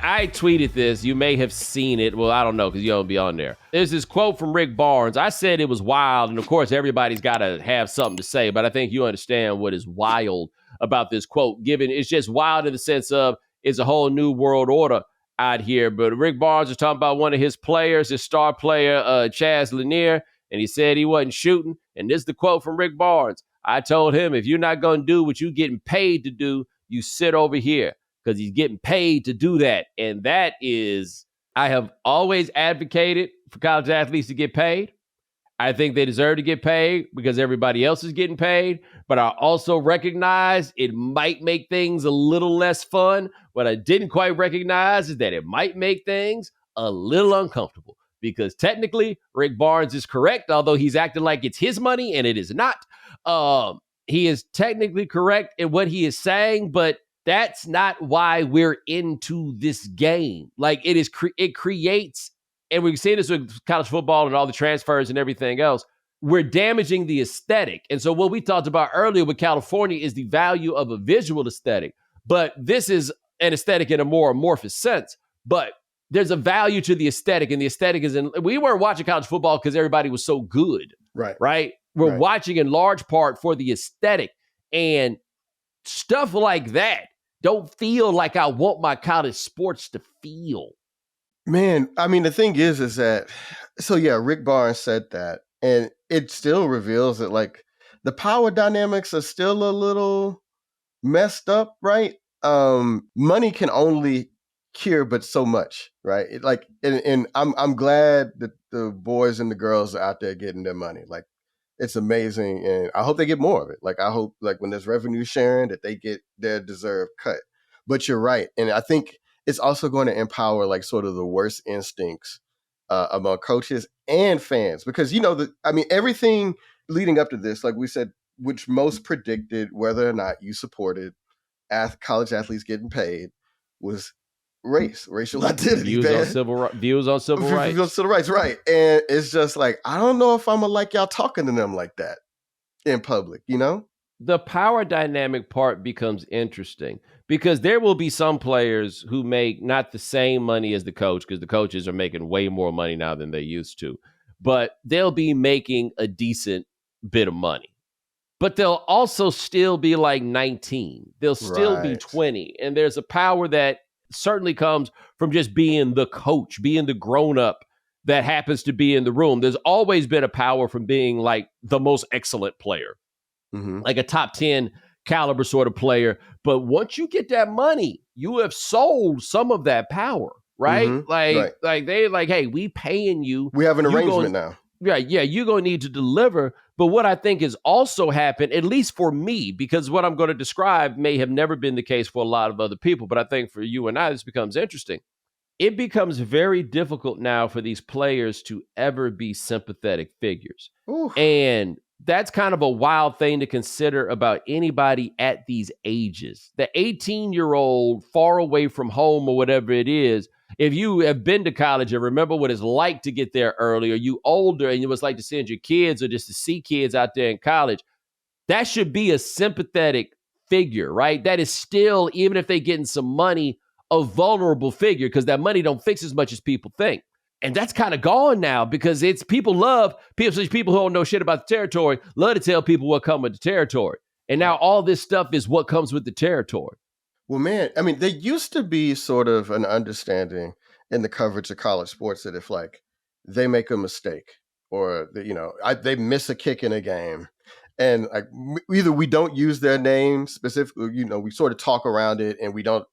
I tweeted this. You may have seen it. Well, I don't know because you don't be on there. There's this quote from Rick Barnes. I said it was wild, and of course, everybody's got to have something to say, but I think you understand what is wild about this quote, given it's just wild in the sense of it's a whole new world order out here. But Rick Barnes was talking about one of his players, his star player, Chaz Lanier, and he said he wasn't shooting. And this is the quote from Rick Barnes. I told him, if you're not going to do what you're getting paid to do, you sit over here. Because he's getting paid to do that. And that is, I have always advocated for college athletes to get paid. I think they deserve to get paid because everybody else is getting paid. But I also recognize it might make things a little less fun. What I didn't quite recognize is that it might make things a little uncomfortable. Because technically, Rick Barnes is correct, although he's acting like it's his money, and it is not. He is technically correct in what he is saying, but that's not why we're into this game. Like it creates, and we've seen this with college football and all the transfers and everything else. We're damaging the aesthetic. And so what we talked about earlier with California is the value of a visual aesthetic. But this is an aesthetic in a more amorphous sense. But there's a value to the aesthetic, and the aesthetic is we weren't watching college football because everybody was so good. Right? We're watching in large part for the aesthetic, and stuff like that don't feel like I want my college sports to feel. Man, I mean, the thing is that, so yeah, Rick Barnes said that, and it still reveals that like the power dynamics are still a little messed up, right? Money can only cure but so much, right? And I'm glad that the boys and the girls are out there getting their money. Like, it's amazing, and I hope they get more of it. Like, I hope, like, when there's revenue sharing, that they get their deserved cut. But you're right, and I think it's also going to empower, like, sort of the worst instincts among coaches and fans, because everything leading up to this, like we said, which most predicted whether or not you supported college athletes getting paid, was racial identity, views on civil rights, right? And it's just like, I don't know if I'm gonna like y'all talking to them like that in public, you know? The power dynamic part becomes interesting because there will be some players who make not the same money as the coach, because the coaches are making way more money now than they used to, but they'll be making a decent bit of money. But they'll also still be like 19. They'll still be 20. And there's a power that certainly comes from just being the coach, being the grown-up that happens to be in the room. There's always been a power from being like the most excellent player, like a top 10 caliber sort of player. But once you get that money, you have sold some of that power, right? Like they like, hey, we paying you. We have an arrangement now. Yeah, you're going to need to deliver. But what I think has also happened, at least for me, because what I'm going to describe may have never been the case for a lot of other people, but I think for you and I, this becomes interesting. It becomes very difficult now for these players to ever be sympathetic figures. Ooh. And that's kind of a wild thing to consider about anybody at these ages. The 18-year-old far away from home or whatever it is, if you have been to college and remember what it's like to get there early, or you older and it was like to send your kids or just to see kids out there in college, that should be a sympathetic figure, right? That is still, even if they're getting some money, a vulnerable figure, because that money don't fix as much as people think. And that's kind of gone now because people who don't know shit about the territory love to tell people what comes with the territory. And now all this stuff is what comes with the territory. Well, man, I mean, there used to be sort of an understanding in the coverage of college sports that if like they make a mistake or they miss a kick in a game, and like either we don't use their name specifically, we sort of talk around it, and we don't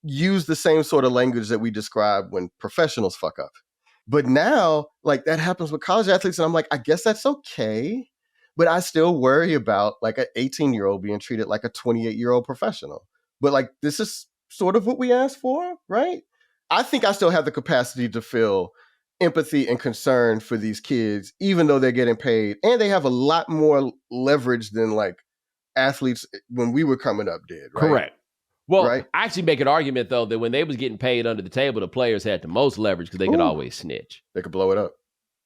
use the same sort of language that we describe when professionals fuck up. But now, like, that happens with college athletes, and I'm like, I guess that's okay. But I still worry about like an 18-year-old being treated like a 28-year-old professional. But like, this is sort of what we asked for, right? I think I still have the capacity to feel empathy and concern for these kids, even though they're getting paid. And they have a lot more leverage than like athletes when we were coming up did, right? Correct. Well, I actually make an argument, though, that when they was getting paid under the table, the players had the most leverage because they could always snitch. They could blow it up.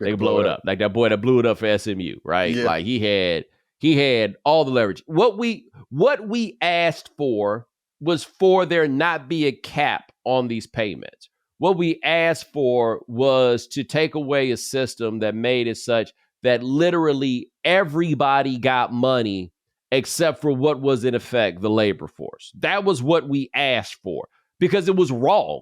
They could blow it up. Like that boy that blew it up for SMU, right? Yeah. Like he had all the leverage. What we asked for was for there not be a cap on these payments. What we asked for was to take away a system that made it such that literally everybody got money except for what was in effect, the labor force. That was what we asked for because it was wrong.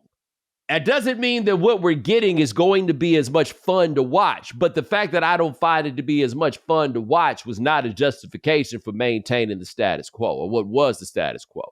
That doesn't mean that what we're getting is going to be as much fun to watch. But the fact that I don't find it to be as much fun to watch was not a justification for maintaining the status quo, or what was the status quo.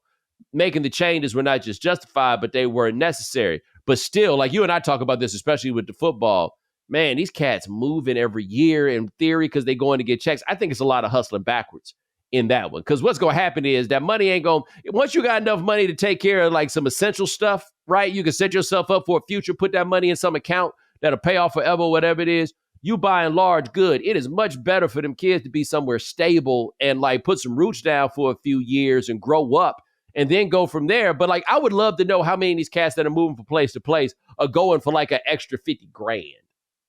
Making the changes were not just justified, but they were necessary. But still, like you and I talk about this, especially with the football, man, these cats moving every year in theory because they're going to get checks. I think it's a lot of hustling backwards in that one. Because what's going to happen is that money ain't going, once you got enough money to take care of like some essential stuff, right? You can set yourself up for a future, put that money in some account that'll pay off forever, whatever it is. You by and large good. It is much better for them kids to be somewhere stable and like put some roots down for a few years and grow up and then go from there. But like, I would love to know how many of these cats that are moving from place to place are going for like an extra 50 grand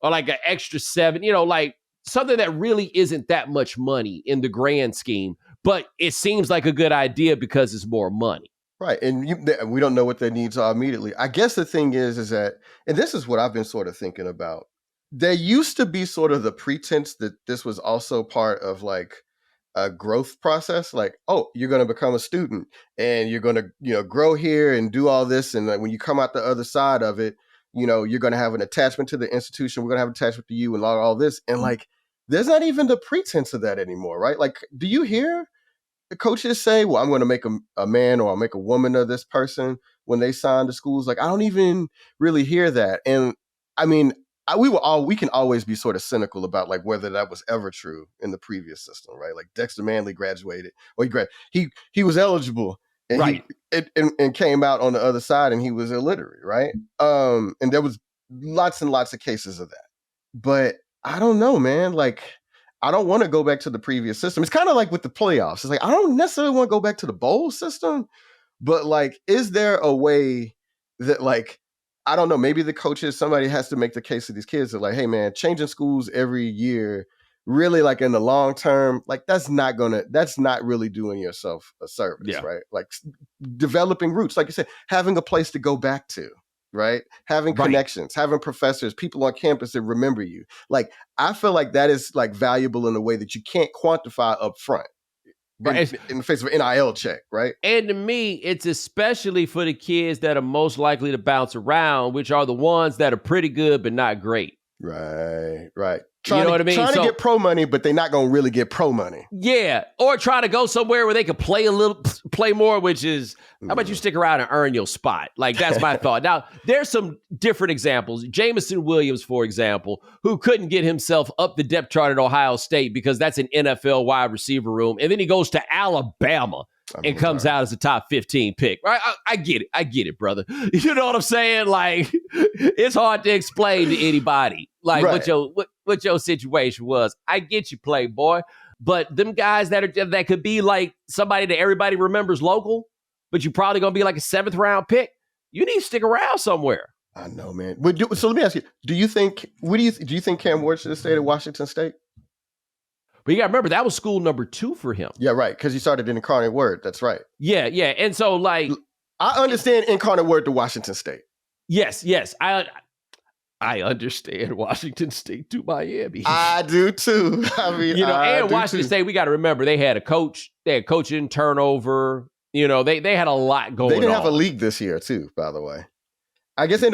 or like an extra 7, like something that really isn't that much money in the grand scheme, but it seems like a good idea because it's more money. Right. And we don't know what their needs are immediately. I guess the thing is that, and this is what I've been sort of thinking about. There used to be sort of the pretense that this was also part of like a growth process. Like, oh, you're going to become a student and you're going to, grow here and do all this. And like, when you come out the other side of it, you're going to have an attachment to the institution. We're going to have an attachment to you and all this. And like, there's not even the pretense of that anymore, right? Like, do you hear the coaches say, well, I'm going to make a man or I'll make a woman of this person when they sign to schools? Like, I don't even really hear that. And I mean, we can always be sort of cynical about like whether that was ever true in the previous system, right? Like Dexter Manley graduated, or he was eligible, and right, and came out on the other side, and he was illiterate, right? And there was lots and lots of cases of that. But I don't know, man. Like, I don't want to go back to the previous system. It's kind of like with the playoffs. It's like I don't necessarily want to go back to the bowl system, but like, is there a way that like, I don't know, maybe the coaches, somebody has to make the case to these kids that like, hey man, changing schools every year, really like in the long term, like that's not really doing yourself a service, right? Like developing roots, like you said, having a place to go back to, right? Having connections, having professors, people on campus that remember you. Like, I feel like that is like valuable in a way that you can't quantify up front. Right. In the face of an NIL check, right? And to me, it's especially for the kids that are most likely to bounce around, which are the ones that are pretty good but not great. Right. You know what I mean? Trying to get pro money, but they're not going to really get pro money. Yeah. Or try to go somewhere where they can play more, which is, how about you stick around and earn your spot? Like, that's my thought. Now, there's some different examples. Jameson Williams, for example, who couldn't get himself up the depth chart at Ohio State because that's an NFL wide receiver room. And then he goes to Alabama and comes out as a top 15 pick. Right? I get it, brother. You know what I'm saying? Like, it's hard to explain to anybody like what your situation was. I get you, Playboy. But them guys that could be like somebody that everybody remembers local, but you're probably gonna be like a 7th round pick, you need to stick around somewhere. I know, man. So let me ask you: do you think Cam Ward should have stayed at Washington State? But you got to remember, that was school number 2 for him. Yeah, right. Because he started in Incarnate Word. That's right. Yeah. And so, like, I understand Incarnate Word to Washington State. Yes. I understand Washington State to Miami. I do too. I mean, and Washington State, we got to remember, they had a coach. They had coaching turnover. They had a lot going on. They didn't have a league this year too, by the way. I guess in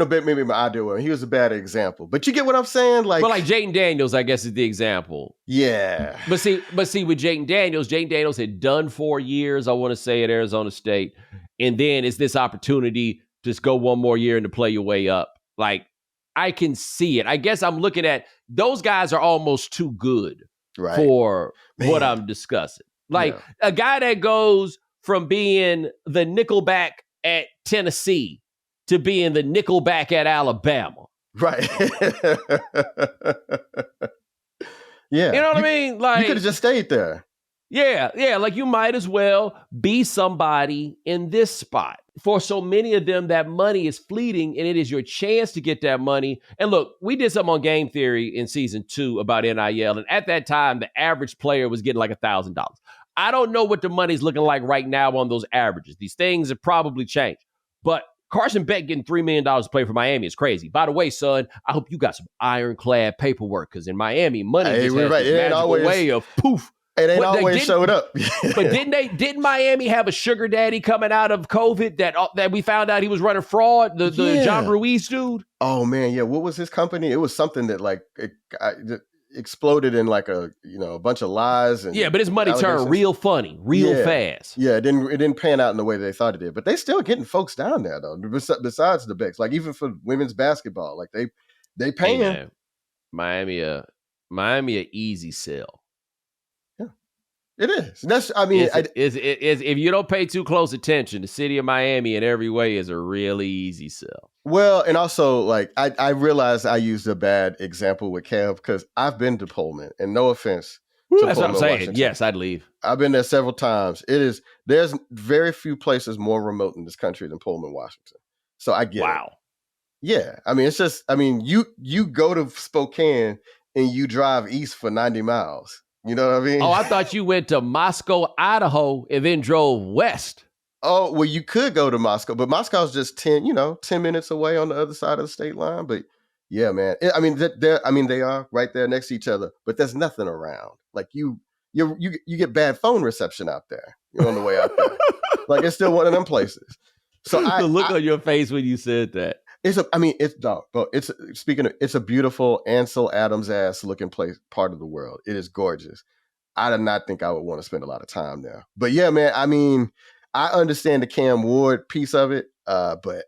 a bit, maybe my ideal one. He was a bad example, but you get what I'm saying. Like, well, like Jayden Daniels, I guess is the example. Yeah, but see, with Jayden Daniels had done 4 years, I want to say, at Arizona State, and then it's this opportunity to just go one more year and to play your way up. Like, I can see it. I guess I'm looking at those guys are almost too good for what I'm discussing. Like a guy that goes from being the nickelback at Tennessee to being the nickelback at Alabama. Right. Yeah. You know what I mean? Like, you could have just stayed there. Yeah. Like, you might as well be somebody in this spot. For so many of them, that money is fleeting, and it is your chance to get that money. And look, we did something on Game Theory in season 2 about NIL, and at that time, the average player was getting like $1,000. I don't know what the money's looking like right now on those averages. These things have probably changed. But Carson Beck getting $3 million to play for Miami is crazy. By the way, son, I hope you got some ironclad paperwork because in Miami, money just has this magical way of poof. It ain't always showed up. But didn't Miami have a sugar daddy coming out of COVID that we found out he was running fraud? The John Ruiz dude? Oh, man. Yeah. What was his company? It was something that like exploded in like a bunch of lies. And but his money turned real funny, real fast. Yeah, it didn't pan out in the way they thought it did. But they still getting folks down there though. Besides the Becks, like even for women's basketball, like they paying. Hey, Miami a easy sell. Yeah, it is. That's if you don't pay too close attention, the city of Miami in every way is a really easy sell. Well, and also, like, I realized I used a bad example with Kev because I've been to Pullman, and no offense to That's Pullman, what I'm saying. Washington. Yes, I'd leave. I've been there several times. There's very few places more remote in this country than Pullman, Washington. So I get it. Yeah. I mean, it's just, you go to Spokane and you drive east for 90 miles. You know what I mean? Oh, I thought you went to Moscow, Idaho, and then drove west. Oh, well, you could go to Moscow, but Moscow's just 10 minutes away on the other side of the state line. But yeah, man, they are right there next to each other, but there's nothing around. Like you get bad phone reception out there. You're on the way out there. Like it's still one of them places. So the look on your face when you said that. It's a beautiful Ansel Adams ass looking place, part of the world. It is gorgeous. I did not think I would want to spend a lot of time there. But yeah, man, I mean, I understand the Cam Ward piece of it, but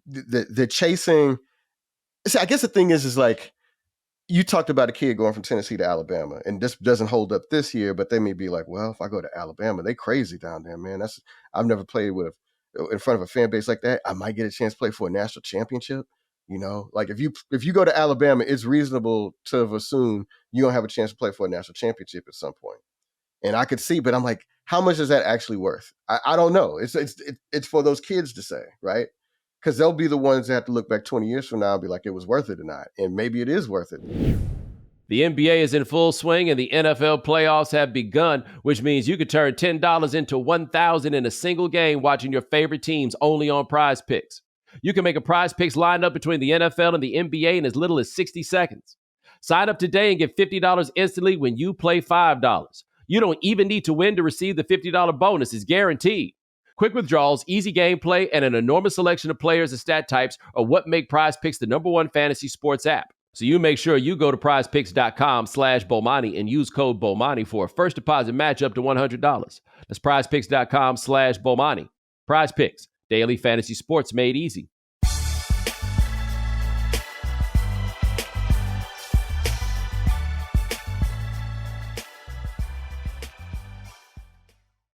the chasing. See, I guess the thing is like you talked about a kid going from Tennessee to Alabama, and this doesn't hold up this year. But they may be like, well, if I go to Alabama, they crazy down there, man. I've never played in front of a fan base like that. I might get a chance to play for a national championship. Like if you go to Alabama, it's reasonable to assume you're gonna have a chance to play for a national championship at some point. And I could see, but I'm like, how much is that actually worth? I don't know. It's for those kids to say, right? Because they'll be the ones that have to look back 20 years from now and be like, it was worth it or not. And maybe it is worth it. The NBA is in full swing and the NFL playoffs have begun, which means you could turn $10 into $1,000 in a single game watching your favorite teams only on Prize Picks. You can make a Prize Picks lineup between the NFL and the NBA in as little as 60 seconds. Sign up today and get $50 instantly when you play $5. You don't even need to win to receive the $50 bonus. It's guaranteed. Quick withdrawals, easy gameplay, and an enormous selection of players and stat types are what make Prize Picks the #1 fantasy sports app. So you make sure you go to prizepicks.com/Bomani and use code Bomani for a first deposit match up to $100. That's prizepicks.com/Bomani. Prize Picks, daily fantasy sports made easy.